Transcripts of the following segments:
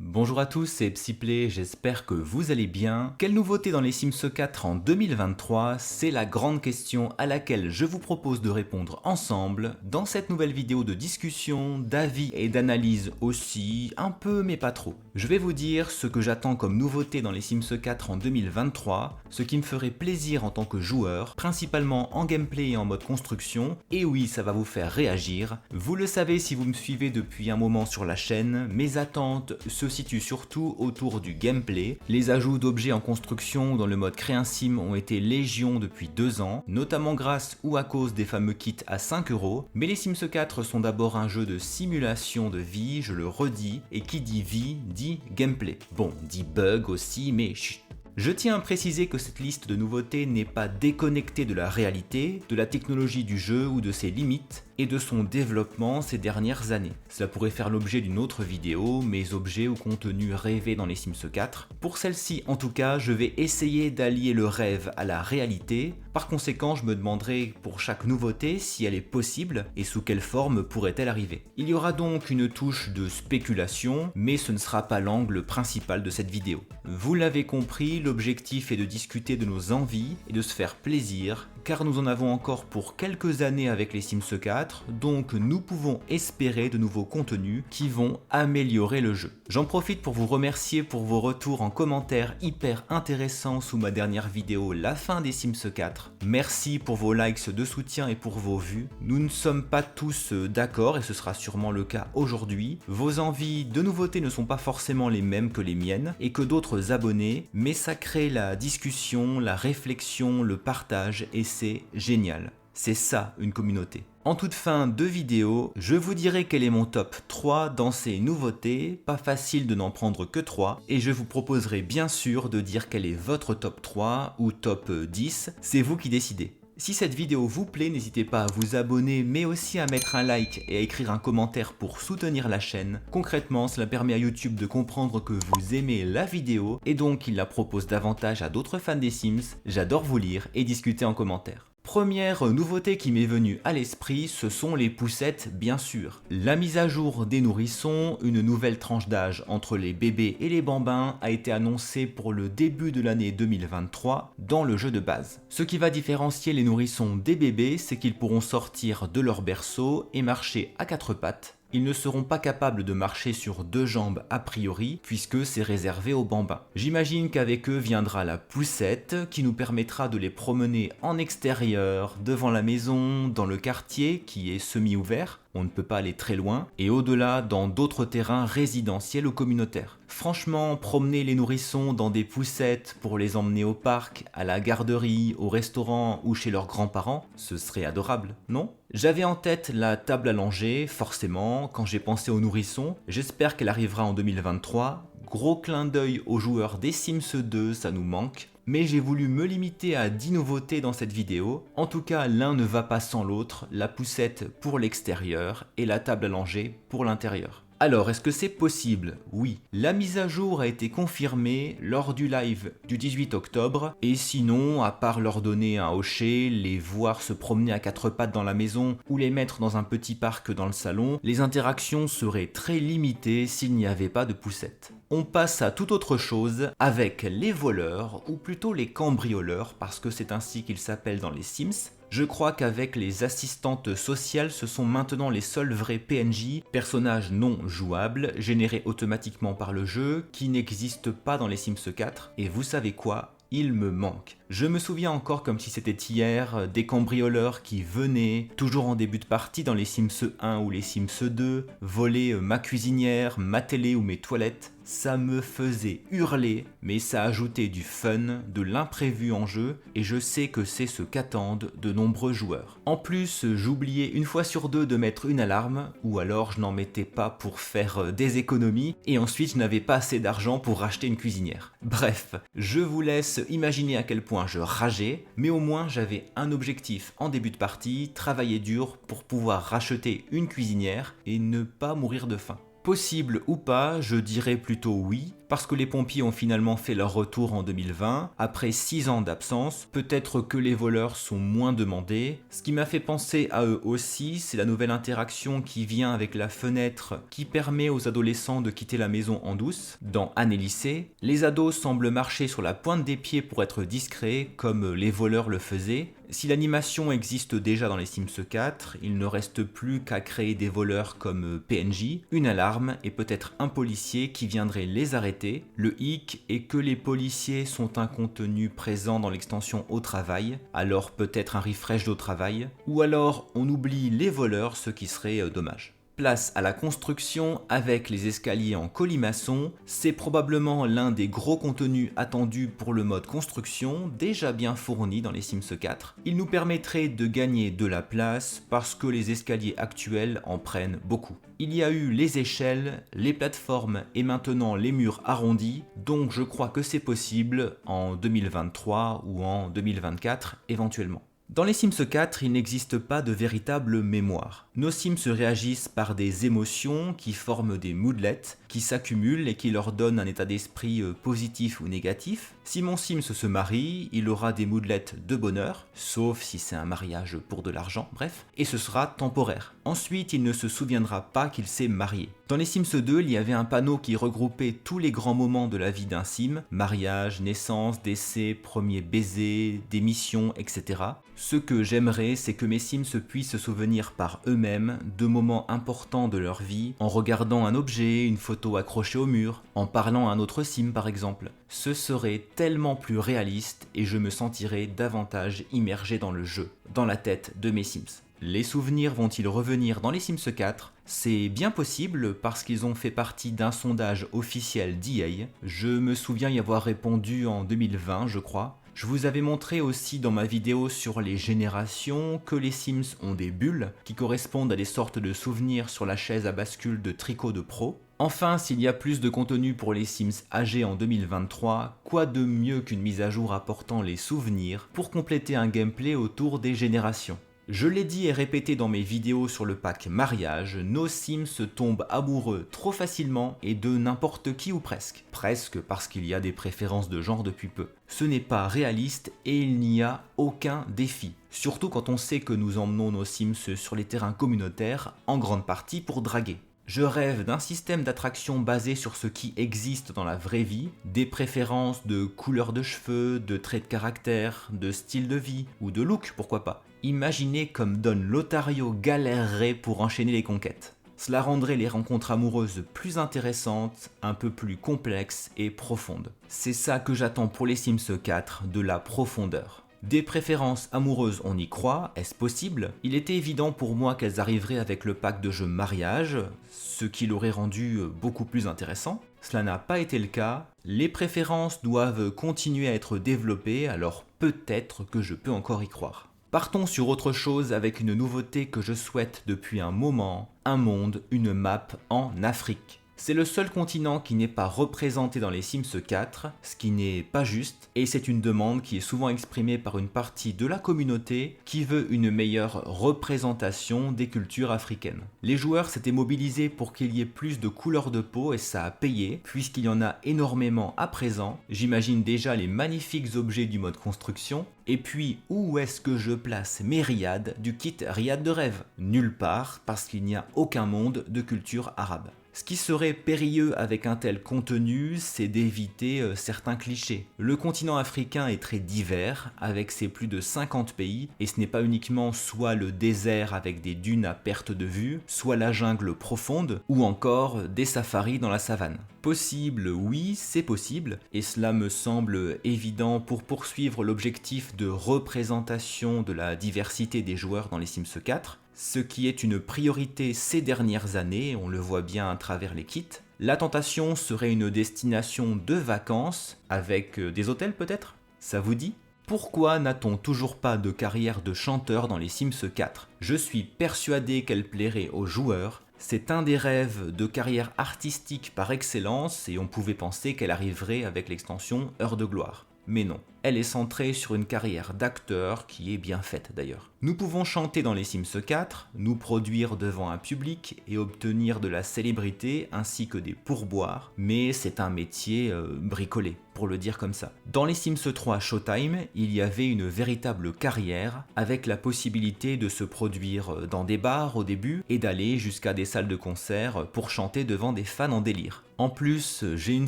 Bonjour à tous, c'est Psyplay, j'espère que vous allez bien. Quelle nouveauté dans les Sims 4 en 2023? C'est la grande question à laquelle je vous propose de répondre ensemble dans cette nouvelle vidéo de discussion, d'avis et d'analyse aussi, un peu mais pas trop. Je vais vous dire ce que j'attends comme nouveauté dans les Sims 4 en 2023, ce qui me ferait plaisir en tant que joueur, principalement en gameplay et en mode construction, et oui, ça va vous faire réagir. Vous le savez si vous me suivez depuis un moment sur la chaîne, mes attentes se situe surtout autour du gameplay. Les ajouts d'objets en construction dans le mode Créer un Sim ont été légion depuis 2 ans, notamment grâce ou à cause des fameux kits à 5€, mais les Sims 4 sont d'abord un jeu de simulation de vie, je le redis, et qui dit vie dit gameplay. Bon, dit bug aussi, mais chut. Je tiens à préciser que cette liste de nouveautés n'est pas déconnectée de la réalité, de la technologie du jeu ou de ses limites, et de son développement ces dernières années. Cela pourrait faire l'objet d'une autre vidéo, mes objets ou contenus rêvés dans les Sims 4. Pour celle-ci en tout cas, je vais essayer d'allier le rêve à la réalité. Par conséquent, je me demanderai pour chaque nouveauté si elle est possible et sous quelle forme pourrait-elle arriver. Il y aura donc une touche de spéculation, mais ce ne sera pas l'angle principal de cette vidéo. Vous l'avez compris, l'objectif est de discuter de nos envies et de se faire plaisir, car nous en avons encore pour quelques années avec les Sims 4, donc nous pouvons espérer de nouveaux contenus qui vont améliorer le jeu. J'en profite pour vous remercier pour vos retours en commentaire hyper intéressants sous ma dernière vidéo La fin des Sims 4. Merci pour vos likes de soutien et pour vos vues. Nous ne sommes pas tous d'accord et ce sera sûrement le cas aujourd'hui. Vos envies de nouveautés ne sont pas forcément les mêmes que les miennes et que d'autres abonnés, mais ça crée la discussion, la réflexion, le partage et c'est génial. C'est ça une communauté. En toute fin de vidéo, je vous dirai quel est mon top 3 dans ces nouveautés, pas facile de n'en prendre que 3, et je vous proposerai bien sûr de dire quel est votre top 3 ou top 10, c'est vous qui décidez. Si cette vidéo vous plaît, n'hésitez pas à vous abonner, mais aussi à mettre un like et à écrire un commentaire pour soutenir la chaîne. Concrètement, cela permet à YouTube de comprendre que vous aimez la vidéo, et donc il la propose davantage à d'autres fans des Sims. J'adore vous lire et discuter en commentaire. Première nouveauté qui m'est venue à l'esprit, ce sont les poussettes bien sûr. La mise à jour des nourrissons, une nouvelle tranche d'âge entre les bébés et les bambins a été annoncée pour le début de l'année 2023 dans le jeu de base. Ce qui va différencier les nourrissons des bébés, c'est qu'ils pourront sortir de leur berceau et marcher à 4 pattes. Ils ne seront pas capables de marcher sur 2 jambes a priori, puisque c'est réservé aux bambins. J'imagine qu'avec eux viendra la poussette, qui nous permettra de les promener en extérieur, devant la maison, dans le quartier, qui est semi-ouvert, on ne peut pas aller très loin, et au-delà dans d'autres terrains résidentiels ou communautaires. Franchement, promener les nourrissons dans des poussettes pour les emmener au parc, à la garderie, au restaurant ou chez leurs grands-parents, ce serait adorable, non? J'avais en tête la table à langer, forcément, quand j'ai pensé aux nourrissons, j'espère qu'elle arrivera en 2023. Gros clin d'œil aux joueurs des Sims 2, ça nous manque. Mais j'ai voulu me limiter à 10 nouveautés dans cette vidéo. En tout cas, l'un ne va pas sans l'autre, la poussette pour l'extérieur et la table à langer pour l'intérieur. Alors, est-ce que c'est possible? Oui. La mise à jour a été confirmée lors du live du 18 octobre, et sinon, à part leur donner un hocher, les voir se promener à 4 pattes dans la maison ou les mettre dans un petit parc dans le salon, les interactions seraient très limitées s'il n'y avait pas de poussette. On passe à toute autre chose avec les voleurs, ou plutôt les cambrioleurs, parce que c'est ainsi qu'ils s'appellent dans les Sims. Je crois qu'avec les assistantes sociales, ce sont maintenant les seuls vrais PNJ, personnages non jouables, générés automatiquement par le jeu, qui n'existent pas dans les Sims 4, et vous savez quoi? Il me manque. Je me souviens encore comme si c'était hier, des cambrioleurs qui venaient, toujours en début de partie dans les Sims 1 ou les Sims 2, voler ma cuisinière, ma télé ou mes toilettes. Ça me faisait hurler, mais ça ajoutait du fun, de l'imprévu en jeu, et je sais que c'est ce qu'attendent de nombreux joueurs. En plus, j'oubliais une fois sur deux de mettre une alarme, ou alors je n'en mettais pas pour faire des économies, et ensuite je n'avais pas assez d'argent pour racheter une cuisinière. Bref, je vous laisse imaginer à quel point je rageais, mais au moins j'avais un objectif en début de partie, travailler dur pour pouvoir racheter une cuisinière et ne pas mourir de faim. Possible ou pas, je dirais plutôt oui, parce que les pompiers ont finalement fait leur retour en 2020, après 6 ans d'absence, peut-être que les voleurs sont moins demandés. Ce qui m'a fait penser à eux aussi, c'est la nouvelle interaction qui vient avec la fenêtre qui permet aux adolescents de quitter la maison en douce. Dans Année lycée, les ados semblent marcher sur la pointe des pieds pour être discrets, comme les voleurs le faisaient. Si l'animation existe déjà dans les Sims 4, il ne reste plus qu'à créer des voleurs comme PNJ, une alarme et peut-être un policier qui viendrait les arrêter. Le hic est que les policiers sont un contenu présent dans l'extension au travail, alors peut-être un refresh d'au travail, ou alors on oublie les voleurs, ce qui serait dommage. Place à la construction avec les escaliers en colimaçon, c'est probablement l'un des gros contenus attendus pour le mode construction, déjà bien fourni dans les Sims 4. Il nous permettrait de gagner de la place parce que les escaliers actuels en prennent beaucoup. Il y a eu les échelles, les plateformes et maintenant les murs arrondis, donc je crois que c'est possible en 2023 ou en 2024 éventuellement. Dans les Sims 4, il n'existe pas de véritable mémoire. Nos Sims réagissent par des émotions qui forment des moodlets, qui s'accumulent et qui leur donnent un état d'esprit positif ou négatif. Si mon Sims se marie, il aura des moodlets de bonheur, sauf si c'est un mariage pour de l'argent, bref, et ce sera temporaire. Ensuite, il ne se souviendra pas qu'il s'est marié. Dans les Sims 2, il y avait un panneau qui regroupait tous les grands moments de la vie d'un Sim, mariage, naissance, décès, premier baiser, démission, etc. Ce que j'aimerais, c'est que mes Sims puissent se souvenir par eux-mêmes de moments importants de leur vie, en regardant un objet, une photo accrochée au mur, en parlant à un autre Sim par exemple. Ce serait tellement plus réaliste et je me sentirais davantage immergé dans le jeu, dans la tête de mes Sims. Les souvenirs vont-ils revenir dans les Sims 4 ? C'est bien possible parce qu'ils ont fait partie d'un sondage officiel d'EA. Je me souviens y avoir répondu en 2020, je crois. Je vous avais montré aussi dans ma vidéo sur les générations que les Sims ont des bulles qui correspondent à des sortes de souvenirs sur la chaise à bascule de Tricot de Pro. Enfin, s'il y a plus de contenu pour les Sims âgés en 2023, quoi de mieux qu'une mise à jour apportant les souvenirs pour compléter un gameplay autour des générations ? Je l'ai dit et répété dans mes vidéos sur le pack mariage, nos Sims tombent amoureux trop facilement et de n'importe qui ou presque. Presque parce qu'il y a des préférences de genre depuis peu. Ce n'est pas réaliste et il n'y a aucun défi. Surtout quand on sait que nous emmenons nos Sims sur les terrains communautaires, en grande partie pour draguer. Je rêve d'un système d'attraction basé sur ce qui existe dans la vraie vie, des préférences de couleur de cheveux, de traits de caractère, de style de vie ou de look, pourquoi pas. Imaginez comme Don Lothario galérerait pour enchaîner les conquêtes. Cela rendrait les rencontres amoureuses plus intéressantes, un peu plus complexes et profondes. C'est ça que j'attends pour les Sims 4, de la profondeur. Des préférences amoureuses, on y croit, est-ce possible ? Il était évident pour moi qu'elles arriveraient avec le pack de jeux mariage, ce qui l'aurait rendu beaucoup plus intéressant. Cela n'a pas été le cas, les préférences doivent continuer à être développées, alors peut-être que je peux encore y croire. Partons sur autre chose avec une nouveauté que je souhaite depuis un moment, un monde, une map en Afrique. C'est le seul continent qui n'est pas représenté dans les Sims 4, ce qui n'est pas juste, et c'est une demande qui est souvent exprimée par une partie de la communauté qui veut une meilleure représentation des cultures africaines. Les joueurs s'étaient mobilisés pour qu'il y ait plus de couleurs de peau et ça a payé, puisqu'il y en a énormément à présent. J'imagine déjà les magnifiques objets du mode construction. Et puis, où est-ce que je place mes riads du kit riad de rêve ? Nulle part, parce qu'il n'y a aucun monde de culture arabe. Ce qui serait périlleux avec un tel contenu, c'est d'éviter certains clichés. Le continent africain est très divers, avec ses plus de 50 pays, et ce n'est pas uniquement soit le désert avec des dunes à perte de vue, soit la jungle profonde, ou encore des safaris dans la savane. Possible, oui, c'est possible, et cela me semble évident pour poursuivre l'objectif de représentation de la diversité des joueurs dans les Sims 4, ce qui est une priorité ces dernières années, on le voit bien à travers les kits. La tentation serait une destination de vacances, avec des hôtels peut-être ? Ça vous dit ? Pourquoi n'a-t-on toujours pas de carrière de chanteur dans les Sims 4 ? Je suis persuadé qu'elle plairait aux joueurs. C'est un des rêves de carrière artistique par excellence et on pouvait penser qu'elle arriverait avec l'extension Heure de gloire. mais non. Elle est centrée sur une carrière d'acteur qui est bien faite d'ailleurs. Nous pouvons chanter dans les Sims 4, nous produire devant un public et obtenir de la célébrité ainsi que des pourboires, mais c'est un métier bricolé, pour le dire comme ça. Dans les Sims 3 Showtime, il y avait une véritable carrière avec la possibilité de se produire dans des bars au début et d'aller jusqu'à des salles de concert pour chanter devant des fans en délire. En plus, j'ai une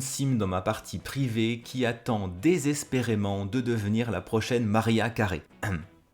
sim dans ma partie privée qui attend désespérément de devenir la prochaine Mariah Carey.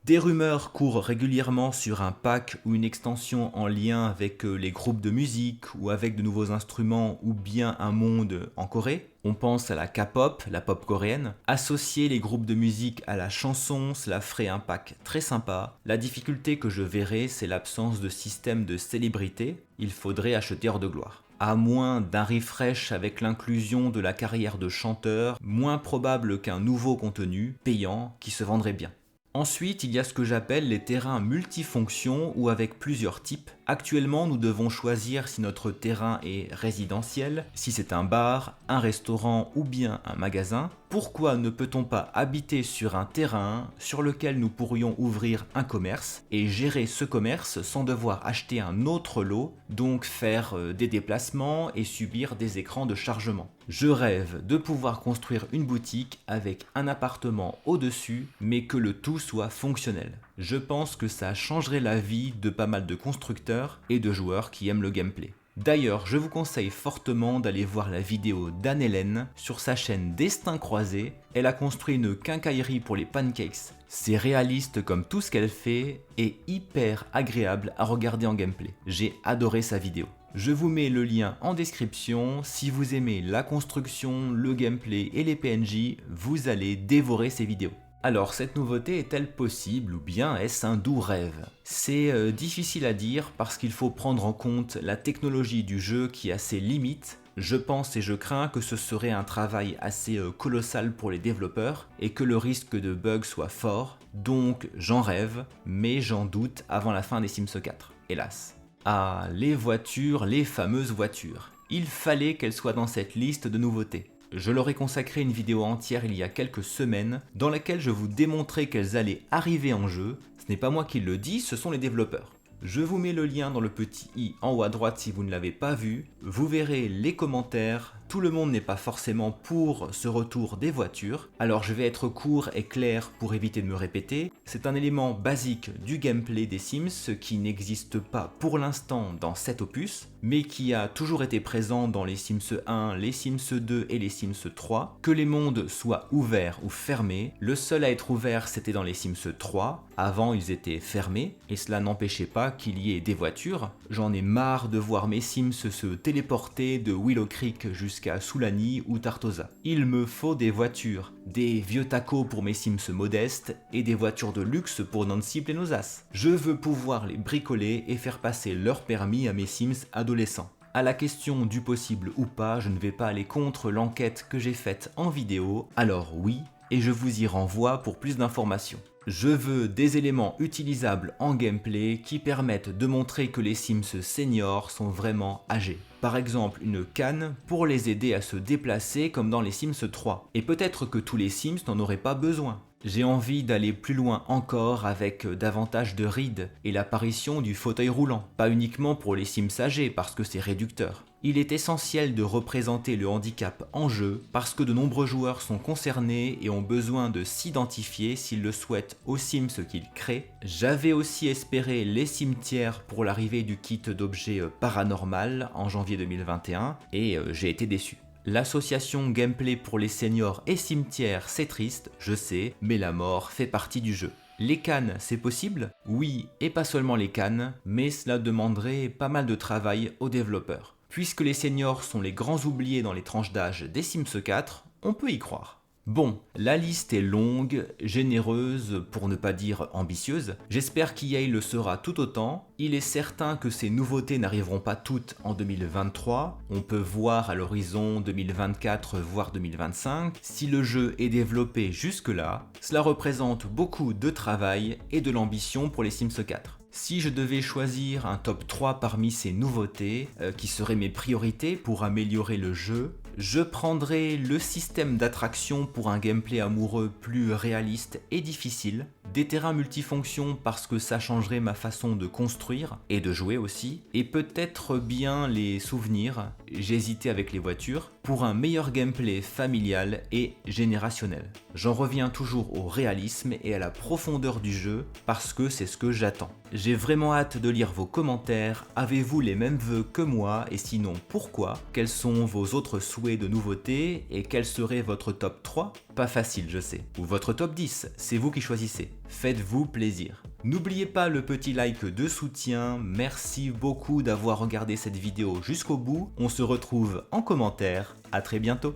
Des rumeurs courent régulièrement sur un pack ou une extension en lien avec les groupes de musique ou avec de nouveaux instruments ou bien un monde en Corée. On pense à la K-pop, la pop coréenne. Associer les groupes de musique à la chanson, cela ferait un pack très sympa. La difficulté que je verrais, c'est l'absence de système de célébrité. Il faudrait acheter hors de gloire. À moins d'un refresh avec l'inclusion de la carrière de chanteur, moins probable qu'un nouveau contenu payant qui se vendrait bien. Ensuite, il y a ce que j'appelle les terrains multifonctions ou avec plusieurs types. Actuellement, nous devons choisir si notre terrain est résidentiel, si c'est un bar, un restaurant ou bien un magasin. Pourquoi ne peut-on pas habiter sur un terrain sur lequel nous pourrions ouvrir un commerce et gérer ce commerce sans devoir acheter un autre lot, donc faire des déplacements et subir des écrans de chargement? Je rêve de pouvoir construire une boutique avec un appartement au-dessus, mais que le tout soit fonctionnel. Je pense que ça changerait la vie de pas mal de constructeurs et de joueurs qui aiment le gameplay. D'ailleurs, je vous conseille fortement d'aller voir la vidéo d'Anne-Hélène sur sa chaîne Destin Croisé. Elle a construit une quincaillerie pour les pancakes. C'est réaliste comme tout ce qu'elle fait et hyper agréable à regarder en gameplay. J'ai adoré sa vidéo. Je vous mets le lien en description. Si vous aimez la construction, le gameplay et les PNJ, vous allez dévorer ces vidéos. Alors, cette nouveauté est-elle possible ou bien est-ce un doux rêve? C'est difficile à dire parce qu'il faut prendre en compte la technologie du jeu qui a ses limites. Je pense et je crains que ce serait un travail assez colossal pour les développeurs et que le risque de bug soit fort. Donc j'en rêve, mais j'en doute avant la fin des Sims 4, hélas. Ah, les voitures, les fameuses voitures. Il fallait qu'elles soient dans cette liste de nouveautés. Je leur ai consacré une vidéo entière il y a quelques semaines dans laquelle je vous démontrais qu'elles allaient arriver en jeu. Ce n'est pas moi qui le dis, ce sont les développeurs. Je vous mets le lien dans le petit i en haut à droite si vous ne l'avez pas vu. Vous verrez les commentaires. Tout le monde n'est pas forcément pour ce retour des voitures. Alors je vais être court et clair pour éviter de me répéter. C'est un élément basique du gameplay des Sims qui n'existe pas pour l'instant dans cet opus, mais qui a toujours été présent dans les Sims 1, les Sims 2 et les Sims 3. Que les mondes soient ouverts ou fermés, le seul à être ouvert c'était dans les Sims 3. Avant ils étaient fermés et cela n'empêchait pas qu'il y ait des voitures. J'en ai marre de voir mes Sims se téléporter de Willow Creek jusqu'à Soulani ou Tartosa. Il me faut des voitures, des vieux tacos pour mes Sims modestes et des voitures de luxe pour Nancy Plenosas. Je veux pouvoir les bricoler et faire passer leur permis à mes Sims adolescents. À la question du possible ou pas, je ne vais pas aller contre l'enquête que j'ai faite en vidéo, alors oui, et je vous y renvoie pour plus d'informations. Je veux des éléments utilisables en gameplay qui permettent de montrer que les Sims seniors sont vraiment âgés. Par exemple une canne pour les aider à se déplacer comme dans les Sims 3. Et peut-être que tous les Sims n'en auraient pas besoin. J'ai envie d'aller plus loin encore avec davantage de rides et l'apparition du fauteuil roulant. Pas uniquement pour les Sims âgés parce que c'est réducteur. Il est essentiel de représenter le handicap en jeu parce que de nombreux joueurs sont concernés et ont besoin de s'identifier s'ils le souhaitent aux Sims qu'ils créent. J'avais aussi espéré les cimetières pour l'arrivée du kit d'objets paranormal en janvier 2021 et j'ai été déçu. L'association gameplay pour les seniors et cimetières, c'est triste, je sais, mais la mort fait partie du jeu. Les cannes, c'est possible? Oui, et pas seulement les cannes, mais cela demanderait pas mal de travail aux développeurs. Puisque les seniors sont les grands oubliés dans les tranches d'âge des Sims 4, on peut y croire. Bon, la liste est longue, généreuse, pour ne pas dire ambitieuse. J'espère qu'EA le sera tout autant. Il est certain que ces nouveautés n'arriveront pas toutes en 2023. On peut voir à l'horizon 2024 voire 2025. Si le jeu est développé jusque-là, cela représente beaucoup de travail et de l'ambition pour les Sims 4. Si je devais choisir un top 3 parmi ces nouveautés, qui seraient mes priorités pour améliorer le jeu, Je prendrai le système d'attraction pour un gameplay amoureux plus réaliste et difficile, des terrains multifonctions parce que ça changerait ma façon de construire et de jouer aussi, et peut-être bien les souvenirs, j'hésitais avec les voitures, pour un meilleur gameplay familial et générationnel. J'en reviens toujours au réalisme et à la profondeur du jeu parce que c'est ce que j'attends. J'ai vraiment hâte de lire vos commentaires, avez-vous les mêmes vœux que moi et sinon pourquoi? Quels sont vos autres souhaits de nouveautés et quel serait votre top 3? Pas facile je sais. Ou votre top 10, c'est vous qui choisissez. Faites-vous plaisir. N'oubliez pas le petit like de soutien, merci beaucoup d'avoir regardé cette vidéo jusqu'au bout. On se retrouve en commentaire, à très bientôt.